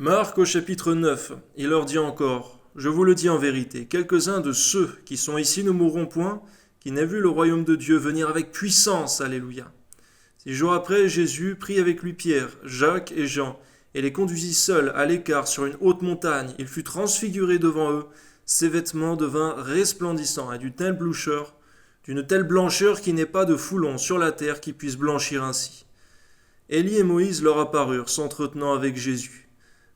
Marc au chapitre 9, il leur dit encore, je vous le dis en vérité, quelques-uns de ceux qui sont ici ne mourront point, qui n'aient vu le royaume de Dieu venir avec puissance, alléluia. 6 jours après, Jésus prit avec lui Pierre, Jacques et Jean, et les conduisit seuls à l'écart sur une haute montagne. Il fut transfiguré devant eux, ses vêtements devinrent resplendissants et d'une telle blancheur qu'il n'est pas de foulon sur la terre qui puisse blanchir ainsi. Élie et Moïse leur apparurent, s'entretenant avec Jésus.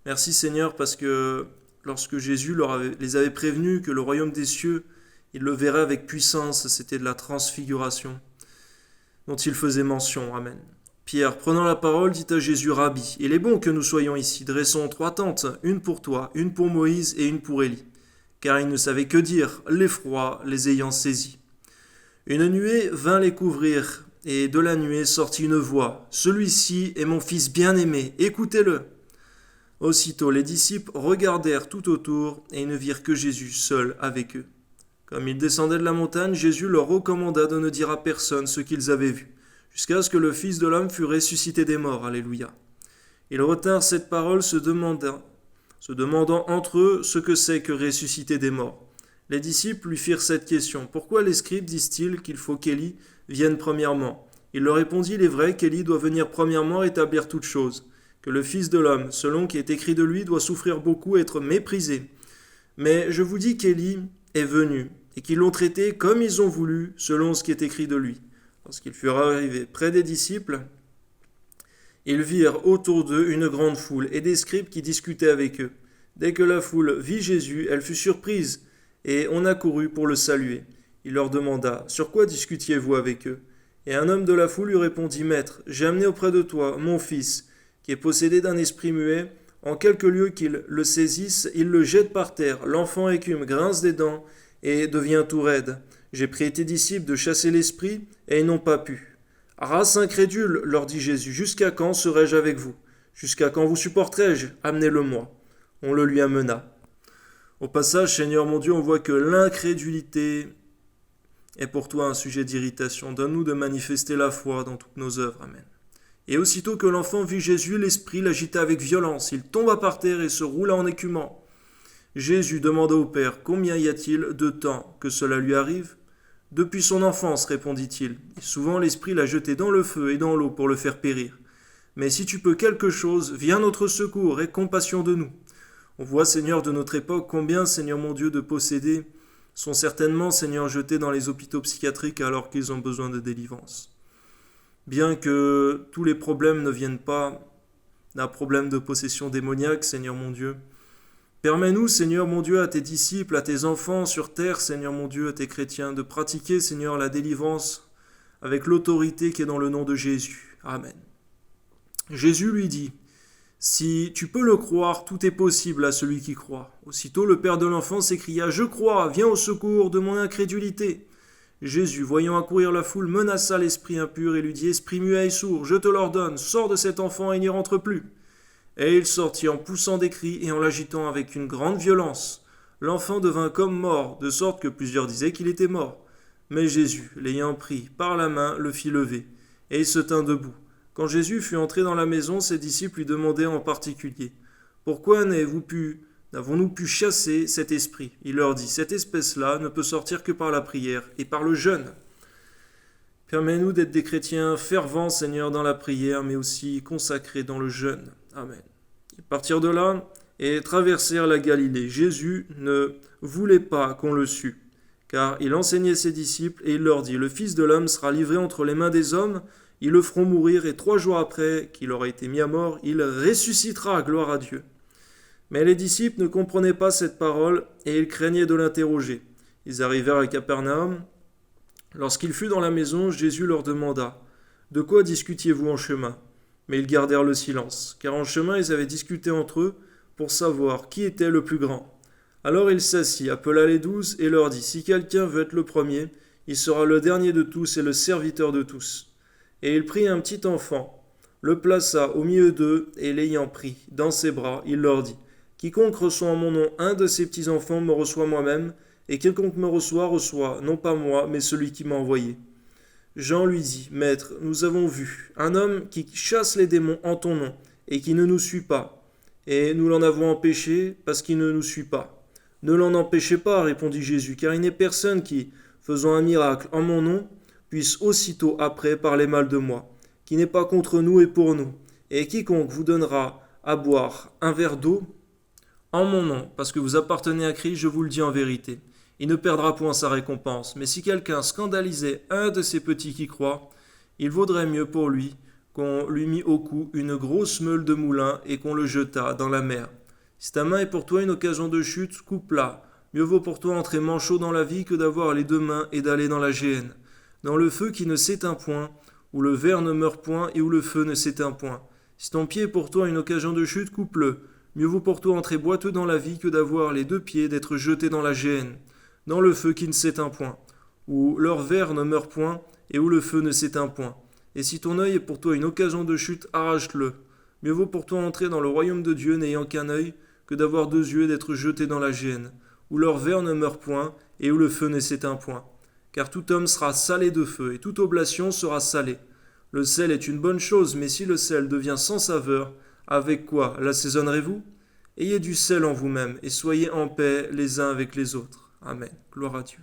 Merci Seigneur parce que lorsque Jésus les avait prévenus que le royaume des cieux, ils le verraient avec puissance, c'était de la transfiguration dont il faisait mention. Amen. Pierre, prenant la parole, dit à Jésus, Rabbi, il est bon que nous soyons ici, dressons 3 tentes, une pour toi, une pour Moïse et une pour Élie. Car ils ne savaient que dire, l'effroi les ayant saisis. Une nuée vint les couvrir, et de la nuée sortit une voix, celui-ci est mon fils bien-aimé, écoutez-le. Aussitôt les disciples regardèrent tout autour et ils ne virent que Jésus seul avec eux. Comme ils descendaient de la montagne, Jésus leur recommanda de ne dire à personne ce qu'ils avaient vu, jusqu'à ce que le Fils de l'homme fût ressuscité des morts. Alléluia. Ils retinrent cette parole se demandant entre eux ce que c'est que ressusciter des morts. Les disciples lui firent cette question. Pourquoi les scribes disent-ils qu'il faut qu'Élie vienne premièrement? Il leur répondit, il est vrai qu'Élie doit venir premièrement établir toutes choses, que le Fils de l'homme, selon qui est écrit de lui, doit souffrir beaucoup et être méprisé. Mais je vous dis qu'Élie est venu, et qu'ils l'ont traité comme ils ont voulu, selon ce qui est écrit de lui. Lorsqu'ils furent arrivés près des disciples, ils virent autour d'eux une grande foule, et des scribes qui discutaient avec eux. Dès que la foule vit Jésus, elle fut surprise, et on accourut pour le saluer. Il leur demanda, « Sur quoi discutiez-vous avec eux ?» Et un homme de la foule lui répondit, « Maître, j'ai amené auprès de toi mon fils, qui est possédé d'un esprit muet. En quelque lieu qu'il le saisisse, il le jette par terre. L'enfant écume, grince des dents et devient tout raide. J'ai prié tes disciples de chasser l'esprit, et ils n'ont pas pu. Race incrédule, leur dit Jésus, jusqu'à quand serai-je avec vous? Jusqu'à quand vous supporterai-je? Amenez-le-moi. On le lui amena. Au passage, Seigneur mon Dieu, on voit que l'incrédulité est pour toi un sujet d'irritation. Donne-nous de manifester la foi dans toutes nos œuvres. Amen. Et aussitôt que l'enfant vit Jésus, l'esprit l'agita avec violence. Il tomba par terre et se roula en écumant. Jésus demanda au Père, combien y a-t-il de temps que cela lui arrive? Depuis son enfance, répondit-il. Et souvent l'esprit l'a jeté dans le feu et dans l'eau pour le faire périr. Mais si tu peux quelque chose, viens à notre secours, aie compassion de nous. On voit, Seigneur, de notre époque, combien, Seigneur mon Dieu, de possédés sont certainement, Seigneur, jetés dans les hôpitaux psychiatriques alors qu'ils ont besoin de délivrance. Bien que tous les problèmes ne viennent pas d'un problème de possession démoniaque, Seigneur mon Dieu, permets-nous, Seigneur mon Dieu, à tes disciples, à tes enfants sur terre, Seigneur mon Dieu, à tes chrétiens, de pratiquer, Seigneur, la délivrance avec l'autorité qui est dans le nom de Jésus. Amen. Jésus lui dit, « Si tu peux le croire, tout est possible à celui qui croit. » Aussitôt le père de l'enfant s'écria, « Je crois, viens au secours de mon incrédulité. » Jésus, voyant accourir la foule, menaça l'esprit impur et lui dit, « Esprit muet et sourd, je te l'ordonne, sors de cet enfant et n'y rentre plus. » Et il sortit en poussant des cris et en l'agitant avec une grande violence. L'enfant devint comme mort, de sorte que plusieurs disaient qu'il était mort. Mais Jésus, l'ayant pris par la main, le fit lever, et il se tint debout. Quand Jésus fut entré dans la maison, ses disciples lui demandaient en particulier, « Pourquoi n'avons-nous pu chasser cet esprit ?» Il leur dit, « Cette espèce-là ne peut sortir que par la prière et par le jeûne. » Permets-nous d'être des chrétiens fervents, Seigneur, dans la prière, mais aussi consacrés dans le jeûne. Amen. Ils partirent de là et traversèrent la Galilée. Jésus ne voulait pas qu'on le sût, car il enseignait ses disciples et il leur dit, « Le Fils de l'homme sera livré entre les mains des hommes, ils le feront mourir, et 3 jours après qu'il aura été mis à mort, il ressuscitera, gloire à Dieu. » Mais les disciples ne comprenaient pas cette parole, et ils craignaient de l'interroger. Ils arrivèrent à Capernaum. Lorsqu'il fut dans la maison, Jésus leur demanda, « De quoi discutiez-vous en chemin ?» Mais ils gardèrent le silence, car en chemin ils avaient discuté entre eux pour savoir qui était le plus grand. Alors il s'assit, appela les 12 et leur dit, « Si quelqu'un veut être le premier, il sera le dernier de tous et le serviteur de tous. » Et il prit un petit enfant, le plaça au milieu d'eux, et l'ayant pris dans ses bras, il leur dit, « Quiconque reçoit en mon nom un de ces petits-enfants me reçoit moi-même, et quiconque me reçoit, non pas moi, mais celui qui m'a envoyé. » Jean lui dit, « Maître, nous avons vu un homme qui chasse les démons en ton nom, et qui ne nous suit pas. et nous l'en avons empêché parce qu'il ne nous suit pas. Ne l'en empêchez pas, répondit Jésus, car il n'est personne qui, faisant un miracle en mon nom, puisse aussitôt après parler mal de moi, qui n'est pas contre nous et pour nous. Et quiconque vous donnera à boire un verre d'eau, en mon nom, parce que vous appartenez à Christ, je vous le dis en vérité, il ne perdra point sa récompense. Mais si quelqu'un scandalisait un de ces petits qui croient, il vaudrait mieux pour lui qu'on lui mit au cou une grosse meule de moulin et qu'on le jetât dans la mer. Si ta main est pour toi une occasion de chute, coupe-la. Mieux vaut pour toi entrer manchot dans la vie que d'avoir les deux mains et d'aller dans la géhenne, dans le feu qui ne s'éteint point, où le ver ne meurt point et où le feu ne s'éteint point. Si ton pied est pour toi une occasion de chute, coupe-le. Mieux vaut pour toi entrer boiteux dans la vie que d'avoir les deux pieds d'être jeté dans la géhenne, dans le feu qui ne s'éteint point, où leur ver ne meurt point et où le feu ne s'éteint point. Et si ton œil est pour toi une occasion de chute, arrache-le. Mieux vaut pour toi entrer dans le royaume de Dieu n'ayant qu'un œil que d'avoir deux yeux et d'être jeté dans la géhenne, où leur ver ne meurt point et où le feu ne s'éteint point. Car tout homme sera salé de feu, et toute oblation sera salée. Le sel est une bonne chose, mais si le sel devient sans saveur, avec quoi l'assaisonnerez-vous ? Ayez du sel en vous-même, et soyez en paix les uns avec les autres. Amen. Gloire à Dieu.